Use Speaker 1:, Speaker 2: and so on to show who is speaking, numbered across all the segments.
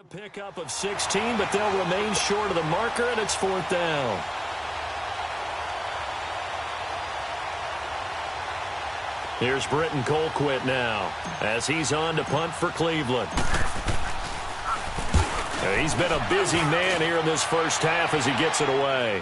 Speaker 1: A pickup of 16, but they'll remain short of the marker, and it's 4th down. Here's Britton Colquitt now as he's on to punt for Cleveland. He's been a busy man here in this first half as he gets it away.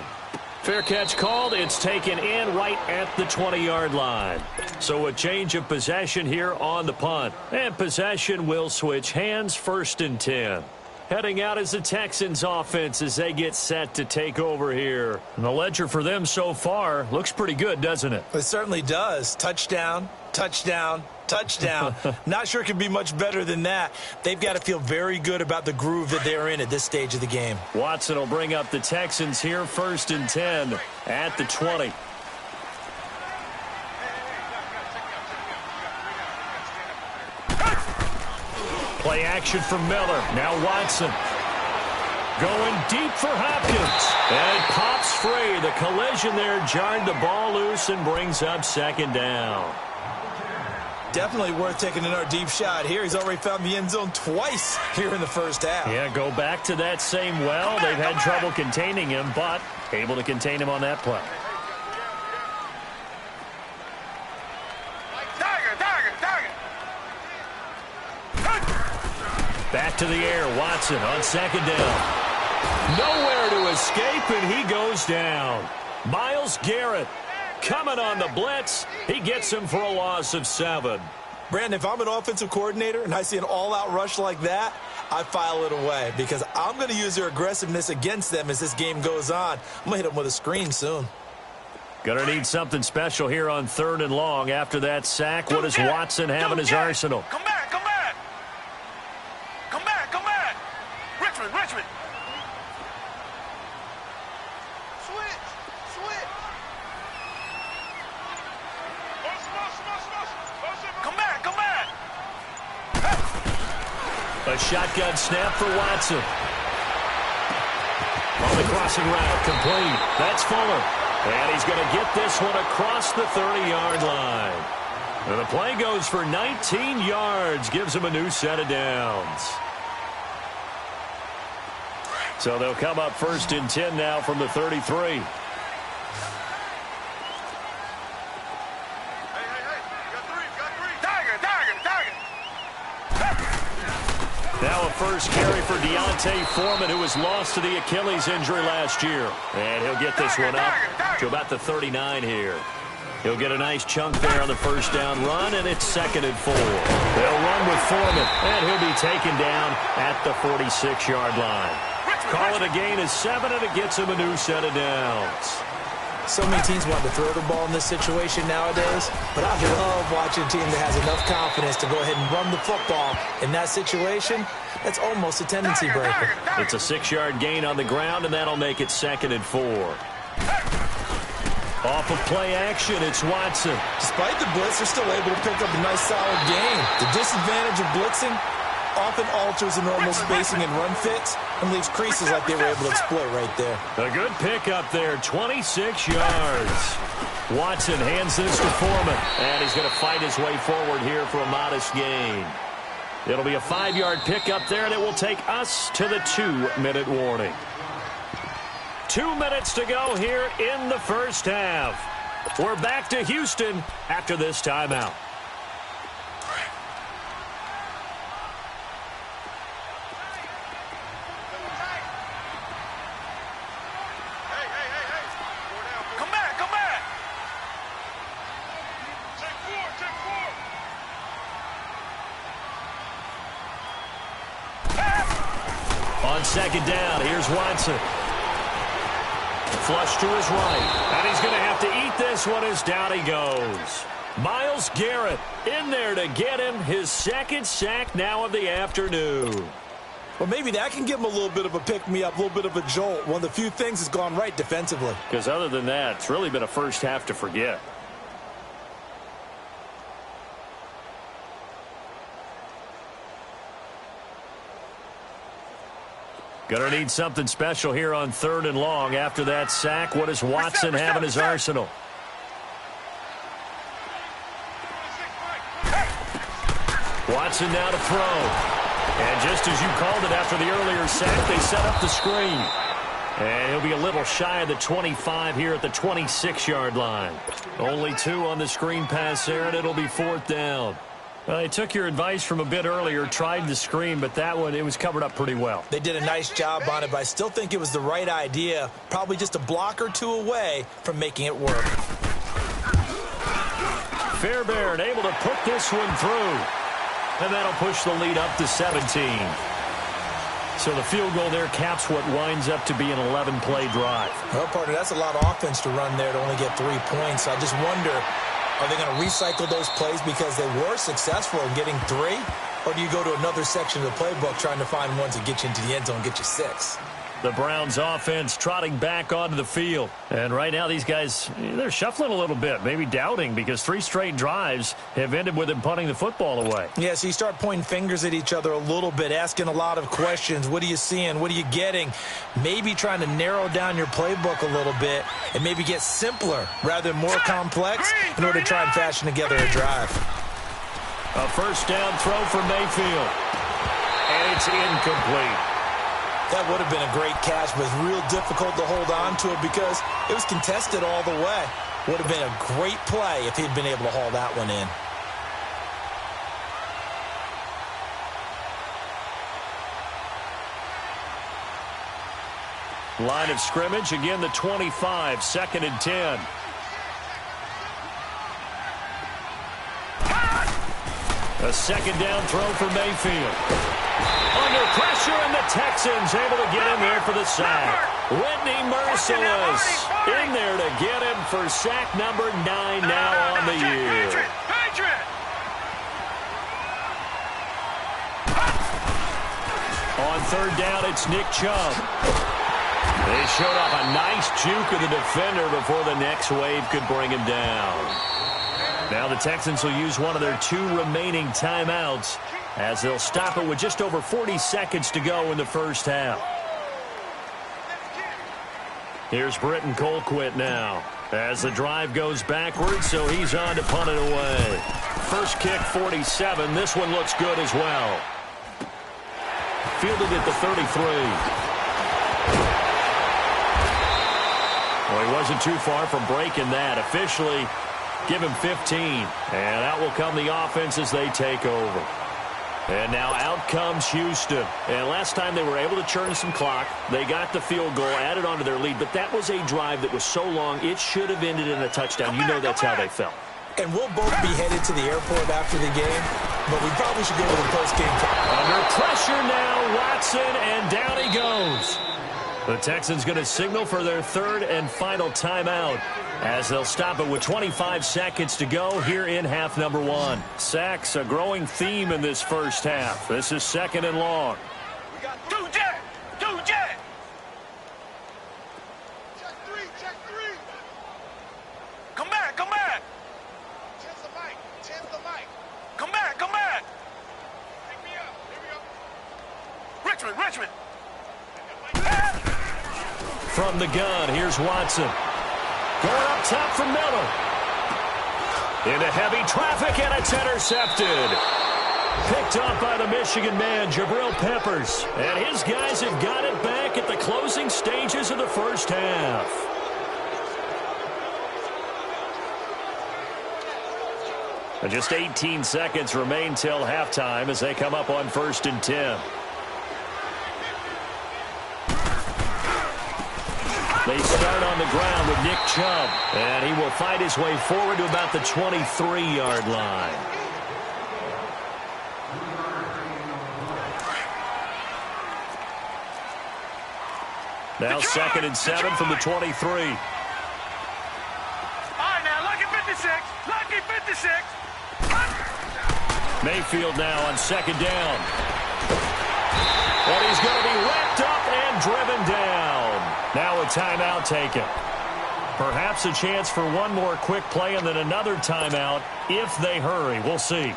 Speaker 1: Fair catch called. It's taken in right at the 20-yard line. So a change of possession here on the punt. And possession will switch hands, 1st and 10. Heading out as the Texans offense as they get set to take over here. And the ledger for them so far looks pretty good, doesn't it?
Speaker 2: It certainly does. Touchdown, touchdown, touchdown. Not sure it can be much better than that. They've got to feel very good about the groove that they're in at this stage of the game.
Speaker 1: Watson will bring up the Texans here, 1st and 10 at the 20. Play action for Miller. Now Watson. Going deep for Hopkins. And it pops free. The collision there jarred the ball loose and brings up 2nd down.
Speaker 2: Definitely worth taking another deep shot here. He's already found the end zone twice here in the first half.
Speaker 1: Yeah, go back to that same well. They've had trouble containing him, but able to contain him on that play. Back to the air, Watson on 2nd down. Nowhere to escape, and he goes down. Myles Garrett coming on the blitz. He gets him for a loss of 7.
Speaker 2: Brandon, if I'm an offensive coordinator and I see an all-out rush like that, I file it away because I'm going to use their aggressiveness against them as this game goes on. I'm going to hit them with a screen soon.
Speaker 1: Gonna need something special here on 3rd and long after that sack. What does Watson have in his arsenal?
Speaker 3: Come back. Richmond. Switch. Come back.
Speaker 1: A shotgun snap for Watson. On the crossing route, complete. That's Fuller. And he's going to get this one across the 30-yard line. And the play goes for 19 yards, gives him a new set of downs. So they'll come up 1st and 10 now from the 33. Now a first carry for Deontay Foreman, who was lost to the Achilles injury last year. And he'll get this one up to about the 39 here. He'll get a nice chunk there on the 1st down run, and it's 2nd and 4. They'll run with Foreman, and he'll be taken down at the 46-yard line. Call it a gain of 7, and it gets him a new set of downs.
Speaker 2: So many teams want to throw the ball in this situation nowadays, but I love watching a team that has enough confidence to go ahead and run the football. In that situation, that's almost a tendency breaker.
Speaker 1: It's a 6-yard gain on the ground, and that'll make it 2nd and 4. Off of play action, it's Watson.
Speaker 2: Despite the blitz, they're still able to pick up a nice solid gain. The disadvantage of blitzing often alters the normal spacing and run fits and leaves creases like they were able to exploit right there.
Speaker 1: A good pickup there, 26 yards. Watson hands this to Foreman, and he's going to fight his way forward here for a modest gain. It'll be a 5-yard pickup there, and it will take us to the 2-minute warning. 2 minutes to go here in the first half. We're back to Houston after this timeout. On 2nd down, here's Watson. Flush to his right, and he's going to have to eat this one as down he goes. Myles Garrett in there to get him his 2nd sack now of the afternoon.
Speaker 2: Well, maybe that can give him a little bit of a pick-me-up, a little bit of a jolt. One of the few things that's gone right defensively.
Speaker 1: Because other than that, it's really been a first half to forget. Gonna need something special here on 3rd and long after that sack. What does Watson have in his arsenal? Watson now to throw. And just as you called it after the earlier sack, they set up the screen. And he'll be a little shy of the 25 here at the 26-yard line. Only 2 on the screen pass there, and it'll be 4th down. I took your advice from a bit earlier, tried the screen, but that one, it was covered up pretty well.
Speaker 2: They did a nice job on it, but I still think it was the right idea. Probably just a block or 2 away from making it work.
Speaker 1: Fairbairn able to put this one through. And that'll push the lead up to 17. So the field goal there caps what winds up to be an 11-play drive.
Speaker 2: Well, partner, that's a lot of offense to run there to only get 3 points. I just wonder, are they going to recycle those plays because they were successful in getting 3? Or do you go to another section of the playbook trying to find ones that get you into the end zone and get you 6?
Speaker 1: The Browns offense trotting back onto the field. And right now these guys, they're shuffling a little bit, maybe doubting, because 3 straight drives have ended with them punting the football away.
Speaker 2: Yeah, so you start pointing fingers at each other a little bit, asking a lot of questions. What are you seeing? What are you getting? Maybe trying to narrow down your playbook a little bit and maybe get simpler rather than more complex in order to try and fashion together a drive.
Speaker 1: A first down throw for Mayfield. And it's incomplete.
Speaker 2: That would have been a great catch, but it's real difficult to hold on to it because it was contested all the way. Would have been a great play if he'd been able to haul that one in.
Speaker 1: Line of scrimmage, again the 25, 2nd and 10. A second down throw for Mayfield. Under pressure, and the Texans able to get him there for the sack. Whitney Merciless in there to get him for sack number 9 now on the year. On 3rd down, it's Nick Chubb. They showed off a nice juke of the defender before the next wave could bring him down. Now the Texans will use one of their 2 remaining timeouts as they'll stop it with just over 40 seconds to go in the first half. Here's Britton Colquitt now as the drive goes backwards, so he's on to punt it away. First kick, 47. This one looks good as well. Fielded at the 33. Well, he wasn't too far from breaking that. Officially, give him 15. And out will come the offense as they take over. And now out comes Houston. And last time they were able to churn some clock. They got the field goal, added on to their lead. But that was a drive that was so long, it should have ended in a touchdown. You know that's how they felt.
Speaker 2: And we'll both be headed to the airport after the game, but we probably should go to the post-game.
Speaker 1: Under pressure now, Watson, and down he goes. The Texans going to signal for their 3rd and final timeout as they'll stop it with 25 seconds to go here in half number 1. Sacks, a growing theme in this first half. This is 2nd and long.
Speaker 3: We got 2 jet! 2 jet! Check 3, check 3! Come back, come back! Chance the mic, chance the mic. Come back, come back! Pick me up, here we go. Richmond, Richmond!
Speaker 1: From the gun, here's Watson. Going up top for Miller. Into heavy traffic, and it's intercepted. Picked off by the Michigan man, Jabril Peppers. And his guys have got it back at the closing stages of the first half. And just 18 seconds remain till halftime as they come up on 1st and 10. They start on the ground with Nick Chubb, and he will fight his way forward to about the 23-yard line. Now 2nd and 7 from the 23.
Speaker 3: All right, now, lucky 56, lucky 56.
Speaker 1: Mayfield now on 2nd down. And he's going to be wrapped up and driven down. Now a timeout taken. Perhaps a chance for one more quick play and then another timeout if they hurry. We'll see.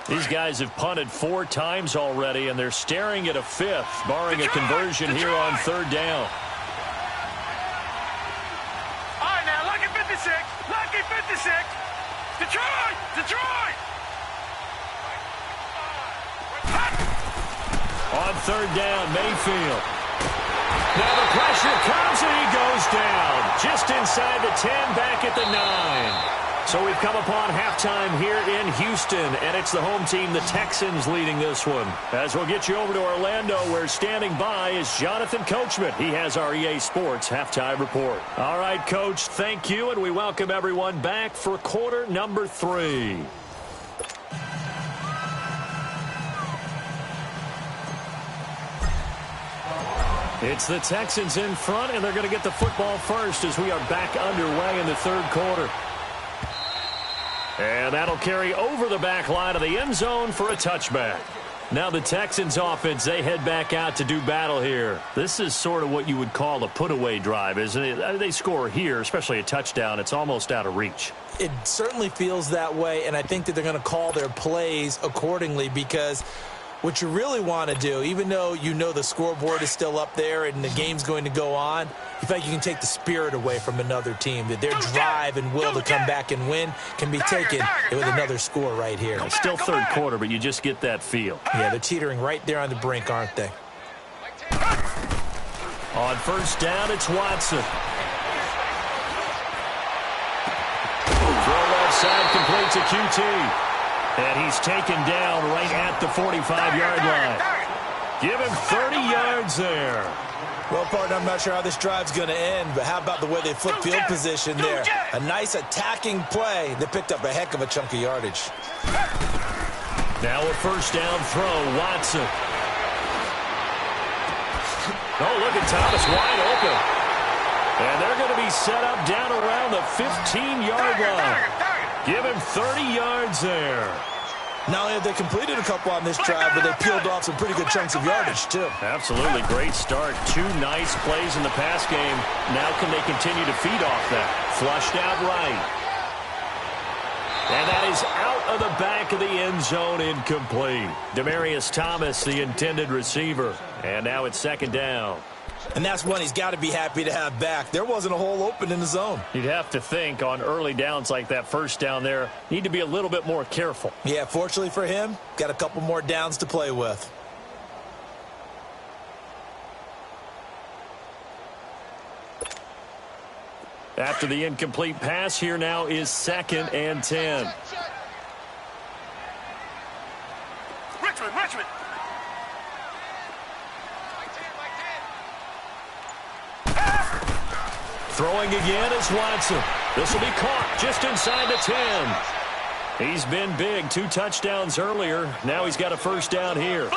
Speaker 1: These guys have punted 4 times already, and they're staring at a 5th, barring a conversion here on 3rd down.
Speaker 3: All right, now, lucky 56, lucky 56.
Speaker 1: third down, Mayfield. Now the pressure comes and he goes down. Just inside the 10, back at the 9. So we've come upon halftime here in Houston, and it's the home team, the Texans, leading this one. As we'll get you over to Orlando, where standing by is Jonathan Coachman. He has our EA Sports halftime report. All right, Coach, thank you, and we welcome everyone back for quarter number 3. It's the Texans in front, and they're going to get the football first as we are back underway in the third quarter. And that'll carry over the back line of the end zone for a touchback. Now the Texans offense, they head back out to do battle here. This is sort of what you would call a put-away drive, isn't it? They score here, especially a touchdown. It's almost out of reach.
Speaker 2: It certainly feels that way, and I think that they're going to call their plays accordingly, because what you really want to do, even though you know the scoreboard is still up there and the game's going to go on, you feel like you can take the spirit away from another team, that their drive and will to come back and win can be taken with another score right here.
Speaker 1: It's still third quarter, but you just get that feel.
Speaker 2: Yeah, they're teetering right there on the brink, aren't they?
Speaker 1: On first down, it's Watson. Throw left side, complete to QT. And he's taken down right at the 45-yard line. Give him 30 yards there.
Speaker 2: Well, partner, I'm not sure how this drive's going to end, but how about the way they flip field position there? A nice attacking play. They picked up a heck of a chunk of yardage.
Speaker 1: Now a first down throw, Watson. Oh, look at Thomas wide open. And they're going to be set up down around the 15-yard line. Give him 30 yards there.
Speaker 2: Not only have they completed a couple on this drive, but they peeled off some pretty good chunks of yardage, too.
Speaker 1: Absolutely. Great start. 2 nice plays in the pass game. Now can they continue to feed off that? Flushed out right. And that is out of the back of the end zone, incomplete. Demaryius Thomas, the intended receiver. And now it's second down.
Speaker 2: And that's one he's got to be happy to have back. There wasn't a hole open in the zone.
Speaker 1: You'd have to think on early downs like that first down there, need to be a little bit more careful.
Speaker 2: Yeah, fortunately for him, got a couple more downs to play with.
Speaker 1: After the incomplete pass, here now is 2nd and 10.
Speaker 3: Richmond.
Speaker 1: Throwing again is Watson. This will be caught just inside the 10. He's been big. 2 touchdowns earlier. Now he's got a first down here.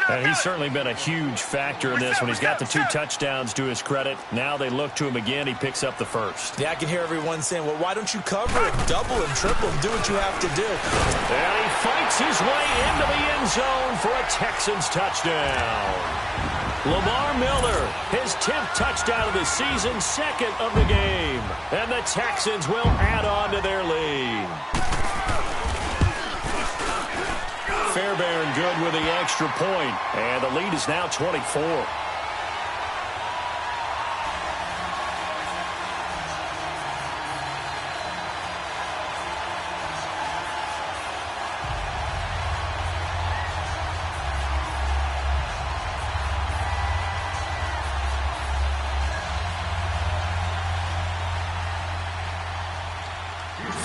Speaker 1: And he's certainly been a huge factor in this when he's got the 2 touchdowns to his credit. Now they look to him again. He picks up the first.
Speaker 2: Yeah, I can hear everyone saying, well, why don't you cover it, double and triple and do what you have to do?
Speaker 1: And he fights his way into the end zone for a Texans touchdown. Lamar Miller, his 10th touchdown of the season, 2nd of the game. And the Texans will add on to their lead. Fairbairn good with the extra point. And the lead is now 24.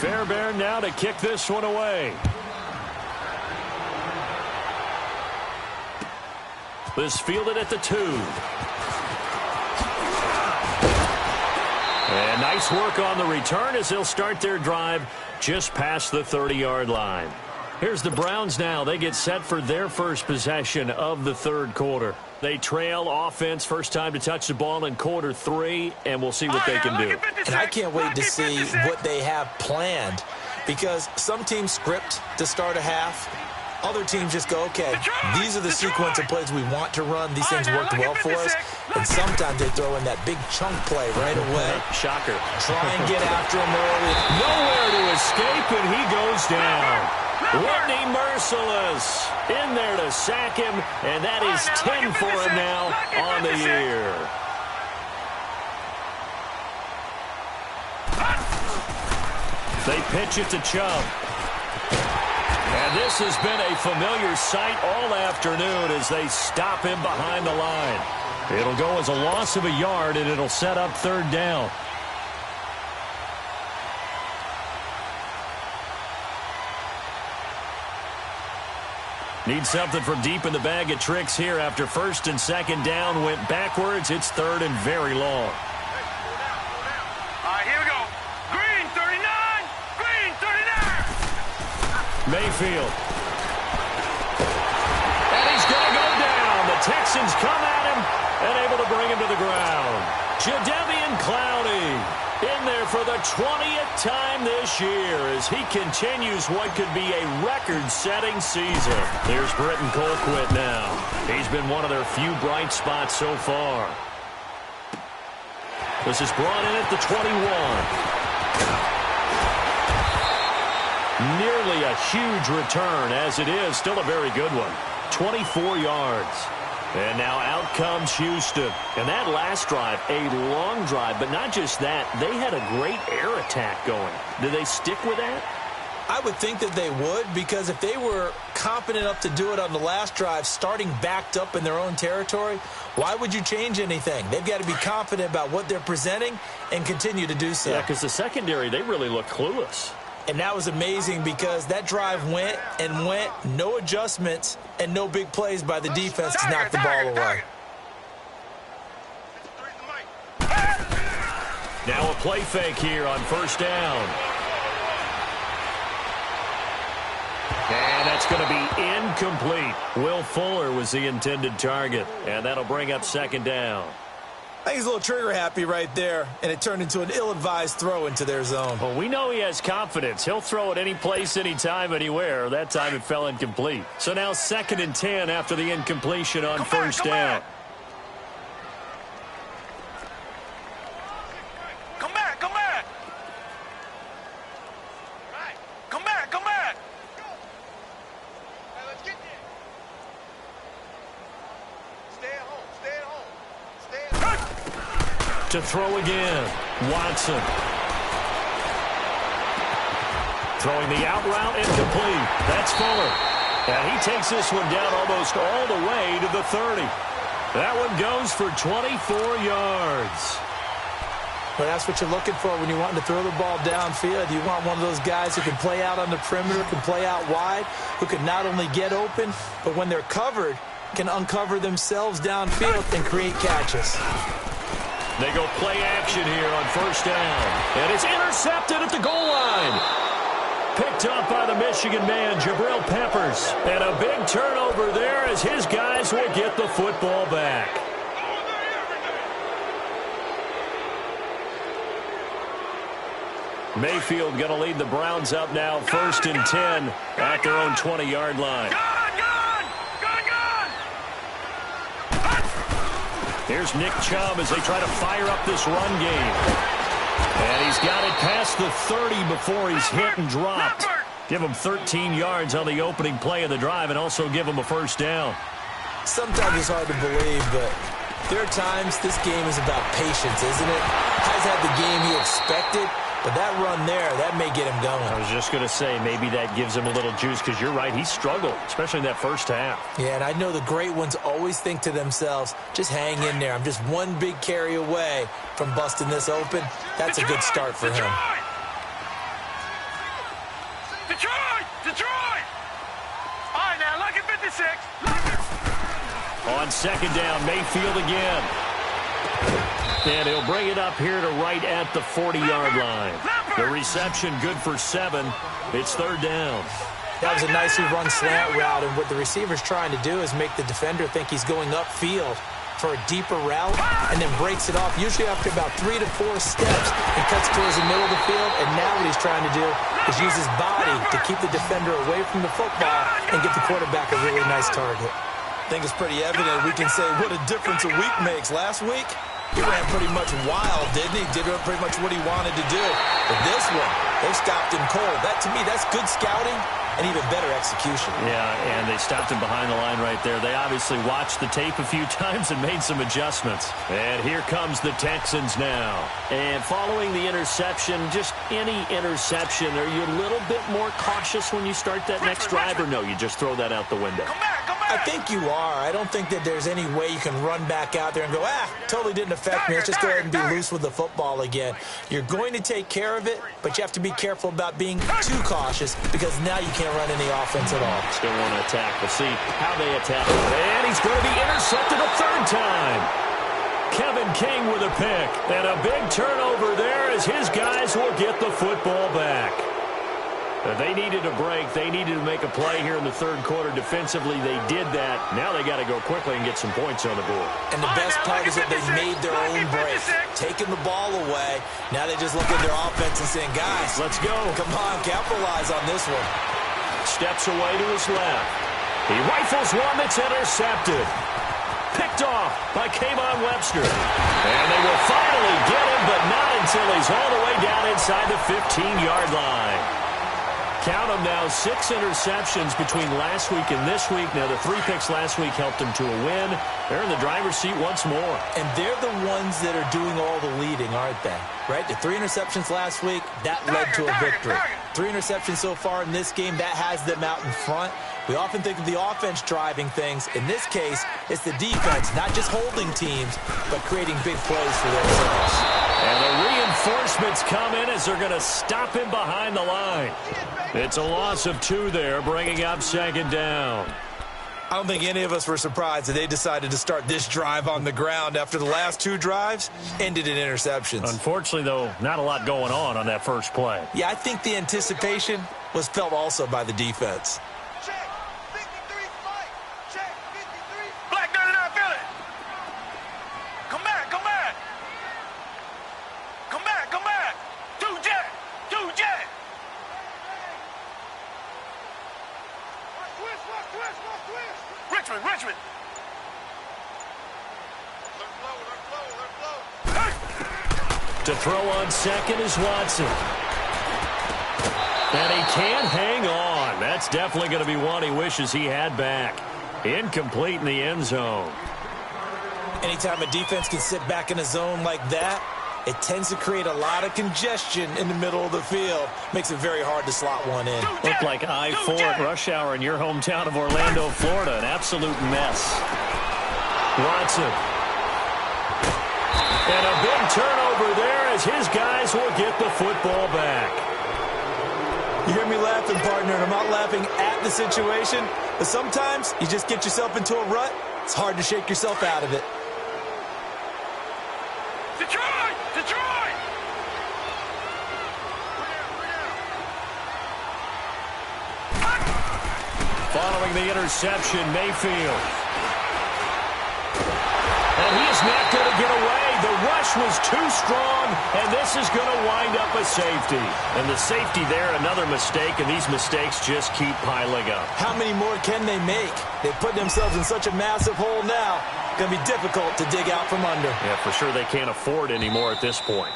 Speaker 1: Fairbairn now to kick this one away. This fielded at the 2. And nice work on the return as they'll start their drive just past the 30-yard line. Here's the Browns now. They get set for their first possession of the third quarter. They trail offense, first time to touch the ball in quarter 3, and we'll see what they can do.
Speaker 2: And I can't wait to see what they have planned, because some teams script to start a half. Other teams just go, okay, these are the sequence of plays we want to run. These things worked well for us. And sometimes they throw in that big chunk play right away.
Speaker 1: Shocker.
Speaker 2: Try and get after him early.
Speaker 1: Nowhere to escape, and he goes down. Whitney merciless in there to sack him, and that is 10 for him now on the year. They pitch it to Chubb. And this has been a familiar sight all afternoon as they stop him behind the line. It'll go as a loss of a yard, and it'll set up third down. Need something from deep in the bag of tricks here after first and second down went backwards. It's third and very long.
Speaker 3: All right, here we go. Green 39. Green 39.
Speaker 1: Mayfield. And he's going to go down. The Texans come at him and able to bring him to the ground. Jadeveon Clowney in there for the 20th time this year as he continues what could be a record-setting season. Here's Britton Colquitt now. He's been one of their few bright spots so far. This is brought in at the 21. Nearly a huge return, as it is still a very good one. 24 yards. And now out comes Houston. And that last drive, a long drive, but not just that. They had a great air attack going. Do they stick with that?
Speaker 2: I would think that they would, because if they were confident enough to do it on the last drive, starting backed up in their own territory, why would you change anything? They've got to be confident about what they're presenting and continue to do so.
Speaker 1: Yeah, because the secondary, they really look clueless.
Speaker 2: And that was amazing because that drive went and went, no adjustments, and no big plays by the defense to knock the ball away.
Speaker 1: Now a play fake here on first down. And that's going to be incomplete. Will Fuller was the intended target, and that'll bring up second down.
Speaker 2: I think he's a little trigger happy right there, and it turned into an ill-advised throw into their zone.
Speaker 1: Well, we know he has confidence. He'll throw it any place, anytime, anywhere. That time it fell incomplete. So now 2nd and 10 after the incompletion on first down.
Speaker 3: Come back, come back. Right. Come back, come back. Hey, let's get there. Stay at home, stay at home. Stay at home.
Speaker 1: To throw again, Watson. Throwing the out route, incomplete. That's Fuller. And he takes this one down almost all the way to the 30. That one goes for 24 yards.
Speaker 2: Well, that's what you're looking for when you're wanting to throw the ball downfield. You want one of those guys who can play out on the perimeter, can play out wide, who can not only get open, but when they're covered, can uncover themselves downfield and create catches.
Speaker 1: They go play action here on first down. And it's intercepted at the goal line. Picked up by the Michigan man, Jabril Peppers. And a big turnover there as his guys will get the football back. Mayfield going to lead the Browns up now, 1st and 10 at their own 20-yard line. Here's Nick Chubb as they try to fire up this run game. And he's got it past the 30 before he's hit and dropped. Give him 13 yards on the opening play of the drive and also give him a first down.
Speaker 2: Sometimes it's hard to believe, but there are times this game is about patience, isn't it? Has had the game he expected, but that run there, that may get him going.
Speaker 1: I was just going to say, maybe that gives him a little juice because you're right, he struggled, especially in that first half.
Speaker 2: Yeah, and I know the great ones always think to themselves, just hang in there. I'm just one big carry away from busting this open. That's a good start for him.
Speaker 3: Detroit! Detroit! All right, now, look at 56.
Speaker 1: On second down, Mayfield again. And he'll bring it up here to right at the 40-yard line. The reception good for 7. It's third down.
Speaker 2: That was a nicely run slant route, and what the receiver's trying to do is make the defender think he's going upfield for a deeper route and then breaks it off, usually after about 3 to 4 steps, and cuts towards the middle of the field. And now what he's trying to do is use his body to keep the defender away from the football and give the quarterback a really nice target. I think it's pretty evident we can say what a difference a week makes. Last week, He ran pretty much wild, didn't he? Did pretty much what he wanted to do. But this one, they stopped him cold. That, to me, that's good scouting and even better execution.
Speaker 1: Yeah, and they stopped him behind the line right there. They obviously watched the tape a few times and made some adjustments. And here comes the Texans now. And following the interception, just any interception, are you a little bit more cautious when you start that next drive, or no, you just throw that out the window?
Speaker 2: I think you are. I don't think that there's any way you can run back out there and go, totally didn't affect me. Let's just go ahead and be loose with the football again. You're going to take care of it, but you have to be careful about being too cautious because now you can't run any offense at all.
Speaker 1: Still want to attack. We'll see how they attack. And he's going to be intercepted a third time. Kevin King with a pick. And a big turnover there as his guys will get the football back. They needed a break. They needed to make a play here in the third quarter. Defensively, they did that. Now they got to go quickly and get some points on the board.
Speaker 2: And the best part is that they made their own break. Taking the ball away. Now they just look at their offense and saying, guys,
Speaker 1: let's go.
Speaker 2: Come on, capitalize on this one.
Speaker 1: Steps away to his left. He rifles one that's intercepted. Picked off by Kayvon Webster. And they will finally get him, but not until he's all the way down inside the 15-yard line. Count them now, 6 interceptions between last week and this week. Now, the 3 picks last week helped them to a win. They're in the driver's seat once more.
Speaker 2: And they're the ones that are doing all the leading, aren't they? Right? The 3 interceptions last week, that led to a victory. 3 interceptions so far in this game, that has them out in front. We often think of the offense driving things. In this case, it's the defense, not just holding teams, but creating big plays for themselves.
Speaker 1: And the reinforcements come in as they're going to stop him behind the line. It's a loss of 2 there, bringing up second down.
Speaker 2: I don't think any of us were surprised that they decided to start this drive on the ground after the last 2 drives ended in interceptions.
Speaker 1: Unfortunately, though, not a lot going on that first play.
Speaker 2: Yeah, I think the anticipation was felt also by the defense.
Speaker 3: Check. 53 fight. Check. 53. Black 99, feel it. Come back. Come back. Come back. Come back. 2 jet. 2 jet. Richmond.
Speaker 1: To throw on second is Watson. And he can't hang on. That's definitely going to be one he wishes he had back. Incomplete in the end zone.
Speaker 2: Anytime a defense can sit back in a zone like that, it tends to create a lot of congestion in the middle of the field. Makes it very hard to slot one in.
Speaker 1: Looked like I-4 at rush hour in your hometown of Orlando, Florida. An absolute mess. Watson. And a big turnover there as his guys will get the football back.
Speaker 2: You hear me laughing, partner, and I'm not laughing at the situation, but sometimes you just get yourself into a rut. It's hard to shake yourself out of it.
Speaker 3: Detroit!
Speaker 1: Following the interception, Mayfield. And he is not going to get away. The rush was too strong, and this is going to wind up a safety. And the safety there, another mistake, and these mistakes just keep piling up.
Speaker 2: How many more can they make? They put themselves in such a massive hole now. Going to be difficult to dig out from under.
Speaker 1: Yeah, for sure they can't afford any more at this point.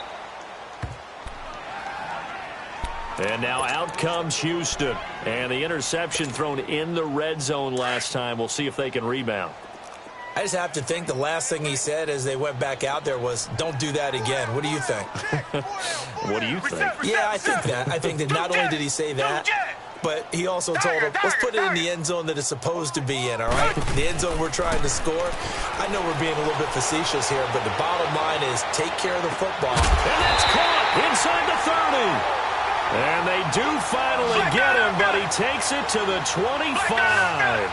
Speaker 1: And now out comes Houston. And the interception thrown in the red zone last time. We'll see if they can rebound.
Speaker 2: I just have to think the last thing he said as they went back out there was, don't do that again. What do you think?
Speaker 1: What do you think?
Speaker 2: Yeah, I think that. I think that not only did he say that, but he also told him, let's put it in the end zone that it's supposed to be in, all right? The end zone we're trying to score. I know we're being a little bit facetious here, but the bottom line is take care of the football.
Speaker 1: And that's caught inside the 30. And they do finally get him, but he takes it to the 25.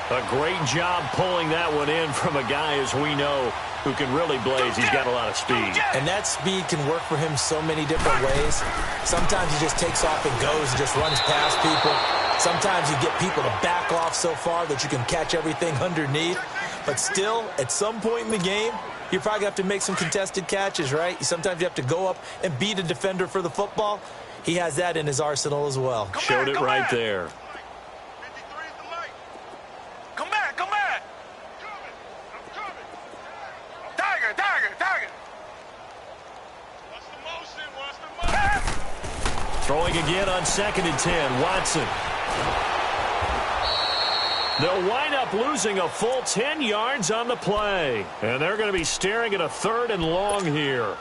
Speaker 1: A great job pulling that one in from a guy, as we know, who can really blaze. He's got a lot of speed.
Speaker 2: And that speed can work for him so many different ways. Sometimes he just takes off and goes and just runs past people. Sometimes you get people to back off so far that you can catch everything underneath. But still, at some point in the game, you probably have to make some contested catches, right? Sometimes you have to go up and beat a defender for the football. He has that in his arsenal as well.
Speaker 1: Showed it right there. Throwing again on 2nd and 10. Watson. They'll wind up losing a full 10 yards on the play. And they're going to be staring at a 3rd and long here.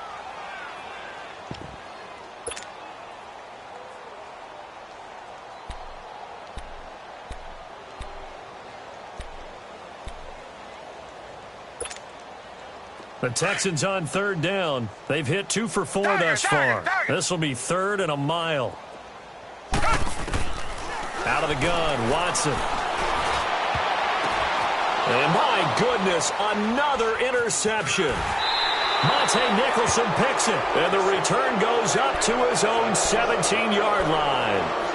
Speaker 1: The Texans on 3rd down. They've hit 2 for 4 thus far. This will be 3rd and a mile. Out of the gun, Watson. And my goodness, another interception. Monte Nicholson picks it, and the return goes up to his own 17-yard line.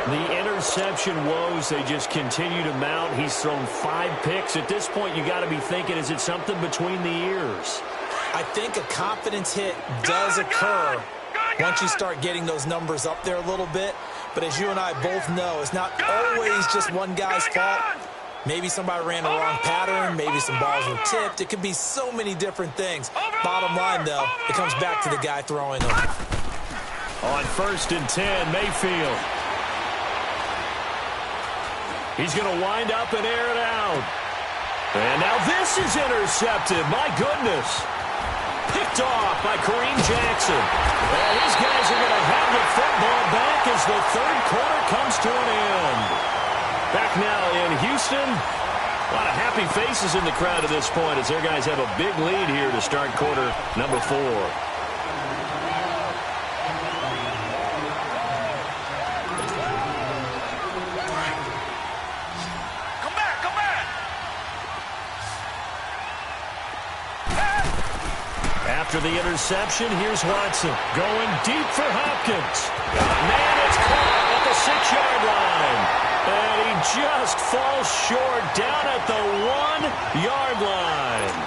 Speaker 1: The interception woes, they just continue to mount. He's thrown 5 picks. At this point, you got to be thinking, is it something between the ears?
Speaker 2: I think a confidence hit does occur once you start getting those numbers up there a little bit. But as you and I both know, it's not always just one guy's fault. Maybe somebody ran the wrong pattern. Maybe some balls were tipped. It could be so many different things. Bottom line, though, it comes back to the guy throwing them.
Speaker 1: On 1st and 10, Mayfield. He's going to wind up and air it out. And now this is intercepted. My goodness. Picked off by Kareem Jackson. And these guys are going to have the football back as the 3rd quarter comes to an end. Back now in Houston. A lot of happy faces in the crowd at this point as their guys have a big lead here to start quarter number 4. After the interception, here's Watson going deep for Hopkins. Man, it's caught at the 6-yard line. And he just falls short down at the 1-yard line.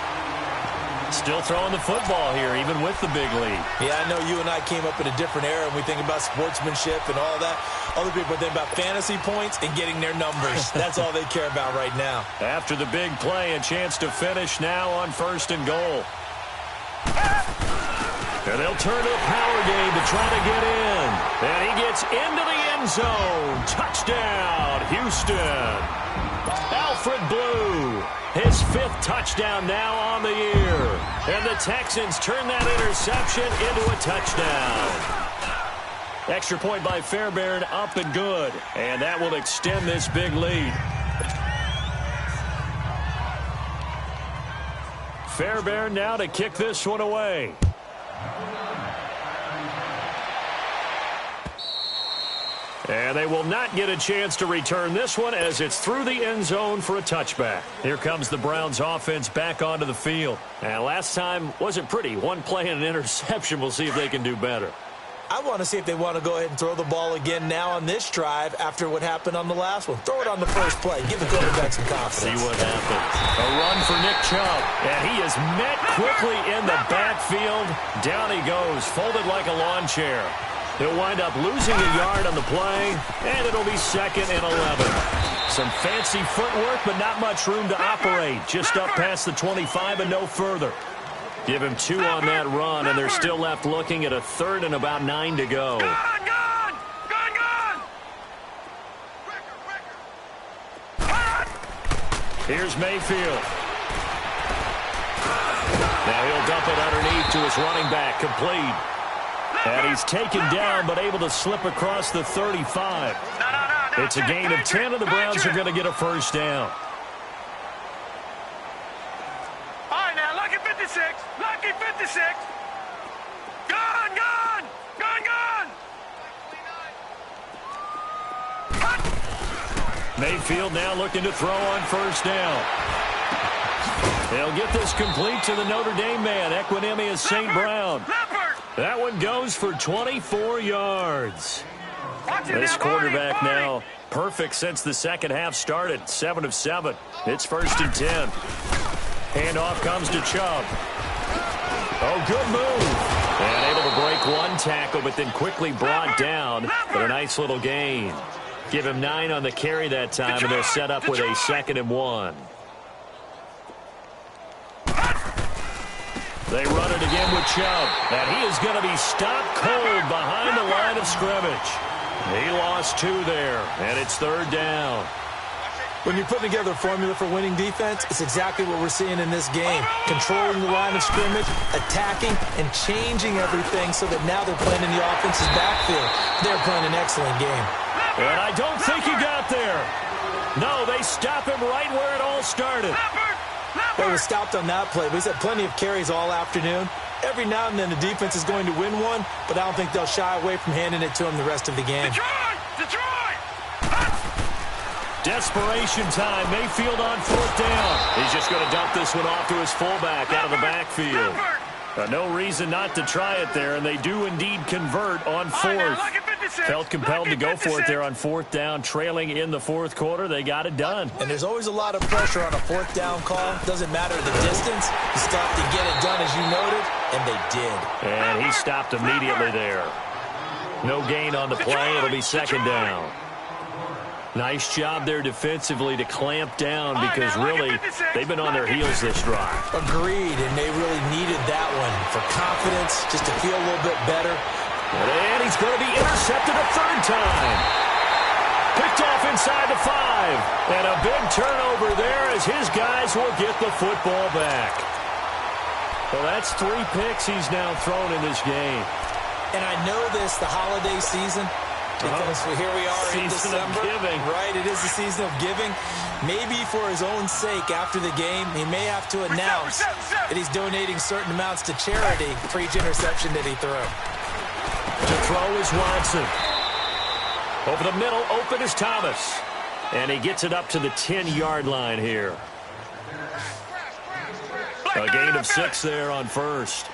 Speaker 1: Still throwing the football here, even with the big lead.
Speaker 2: Yeah, I know you and I came up in a different era, and we think about sportsmanship and all that. Other people think about fantasy points and getting their numbers. That's all they care about right now.
Speaker 1: After the big play, a chance to finish now on 1st and goal. And they'll turn to the power game to try to get in. And he gets into the end zone. Touchdown, Houston. Alfred Blue, his 5th touchdown now on the year. And the Texans turn that interception into a touchdown. Extra point by Fairbairn, up and good. And that will extend this big lead. Fairbairn now to kick this one away. And they will not get a chance to return this one as it's through the end zone for a touchback. Here comes the Browns offense back onto the field. And last time wasn't pretty. One play and an interception. We'll see if they can do better.
Speaker 2: I want to see if they want to go ahead and throw the ball again now on this drive after what happened on the last one. Throw it on the first play. Give the quarterback some confidence.
Speaker 1: See what happens. A run for Nick Chubb. And he is met quickly in the backfield. Down he goes, folded like a lawn chair. He'll wind up losing a yard on the play, and it'll be 2nd and 11. Some fancy footwork, but not much room to operate. Just up past the 25 and no further. Give him 2 on that run, and they're still left looking at a 3rd and about 9 to go. Here's Mayfield. Now he'll dump it underneath to his running back, complete. And he's taken down, but able to slip across the 35. It's a gain of 10, and the Browns are going to get a 1st down.
Speaker 3: All right, now, lucky 56. Lucky 56. Gun, gun. Gun, gun.
Speaker 1: Mayfield now looking to throw on 1st down. They'll get this complete to the Notre Dame man, Equinemius St. Brown. That one goes for 24 yards. This quarterback now perfect since the second half started. 7 of 7. It's 1st and 10. Handoff comes to Chubb. Oh, good move. And able to break one tackle, but then quickly brought down. But a nice little gain. Give him 9 on the carry that time, and they're set up with a 2nd and 1. They run it again with Chubb. And he is going to be stopped cold behind the line of scrimmage. He lost 2 there, and it's 3rd down.
Speaker 2: When you're putting together a formula for winning defense, it's exactly what we're seeing in this game. Controlling the line of scrimmage, attacking, and changing everything so that now they're playing in the offense's backfield. They're playing an excellent game.
Speaker 1: And I don't think he got there. No, they stop him right where it all started.
Speaker 2: They were stopped on that play, but he's had plenty of carries all afternoon. Every now and then the defense is going to win one, but I don't think they'll shy away from handing it to him the rest of the game.
Speaker 3: Detroit!
Speaker 1: Desperation time. Mayfield on 4th down. He's just going to dump this one off to his fullback out of the backfield. No reason not to try it there, and they do indeed convert on 4th. Felt compelled to go for it there on 4th down, trailing in the 4th quarter. They got it done.
Speaker 2: And there's always a lot of pressure on a 4th down call. Doesn't matter the distance. You still have to get it done, as you noted, and they did.
Speaker 1: And he stopped immediately there. No gain on the play. It'll be 2nd down. Nice job there defensively to clamp down because really they've been on their heels this drive.
Speaker 2: Agreed, and they really needed that one for confidence, just to feel a little bit better.
Speaker 1: And he's going to be intercepted a 3rd time. Picked off inside the 5. And a big turnover there as his guys will get the football back. Well, that's 3 picks he's now thrown in this game.
Speaker 2: And I know this, the holiday season, because here we are in December.
Speaker 1: Season of giving.
Speaker 2: Right, it is the season of giving. Maybe for his own sake after the game, he may have to announce that he's donating certain amounts to charity for each interception that he threw.
Speaker 1: To throw is Watson. Over the middle, open is Thomas. And he gets it up to the 10-yard line here. A gain of 6 there on 1st.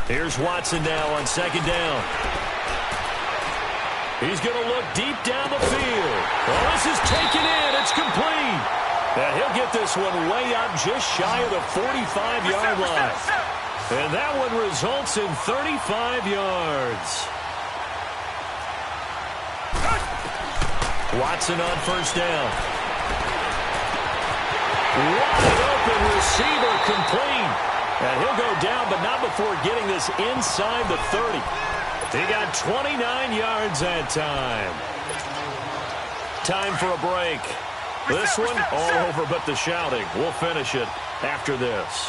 Speaker 1: Here's Watson now on 2nd down. He's going to look deep down the field. Well, this is taken in. It's complete. And he'll get this one way up just shy of the 45-yard line. And that one results in 35 yards. Watson on 1st down. Wide open receiver complete. And he'll go down, but not before getting this inside the 30. He got 29 yards that time. Time for a break. This one all over but the shouting. We'll finish it after this.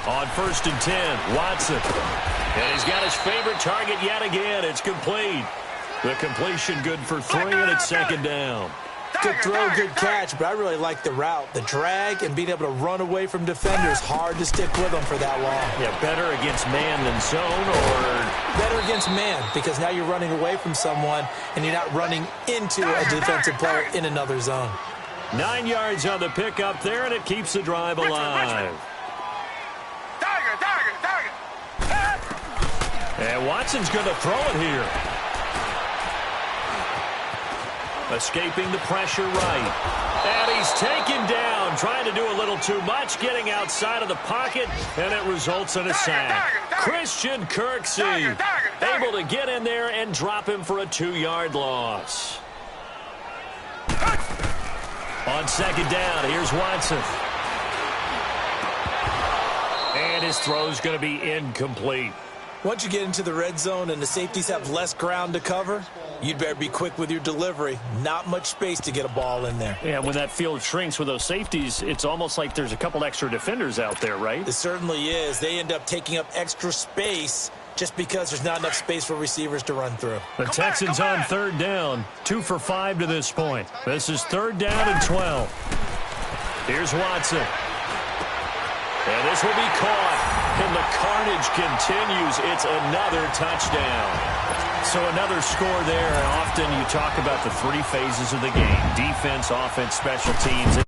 Speaker 1: On 1st and 10, Watson. And he's got his favorite target yet again. It's complete. The completion good for 3, and it's 2nd down.
Speaker 2: Good throw, good catch, but I really like the route. The drag and being able to run away from defenders, hard to stick with them for that long.
Speaker 1: Yeah, better against man than zone, or
Speaker 2: better against man, because now you're running away from someone and you're not running into a defensive player in another zone.
Speaker 1: 9 yards on the pickup there, and it keeps the drive alive. And Watson's going to throw it here. Escaping the pressure right. And he's taken down, trying to do a little too much, getting outside of the pocket, and it results in a sack. Christian Kirksey able to get in there and drop him for a 2-yard loss. On 2nd down, here's Watson. And his throw's going to be incomplete.
Speaker 2: Once you get into the red zone and the safeties have less ground to cover, you'd better be quick with your delivery. Not much space to get a ball in there.
Speaker 1: Yeah, when that field shrinks with those safeties, it's almost like there's a couple extra defenders out there, right?
Speaker 2: It certainly is. They end up taking up extra space just because there's not enough space for receivers to run through.
Speaker 1: The Texans on 3rd down, 2 for 5 to this point. This is 3rd down and 12. Here's Watson. And this will be caught. And the carnage continues. It's another touchdown. So another score there. And often you talk about the 3 phases of the game: defense, offense, special teams.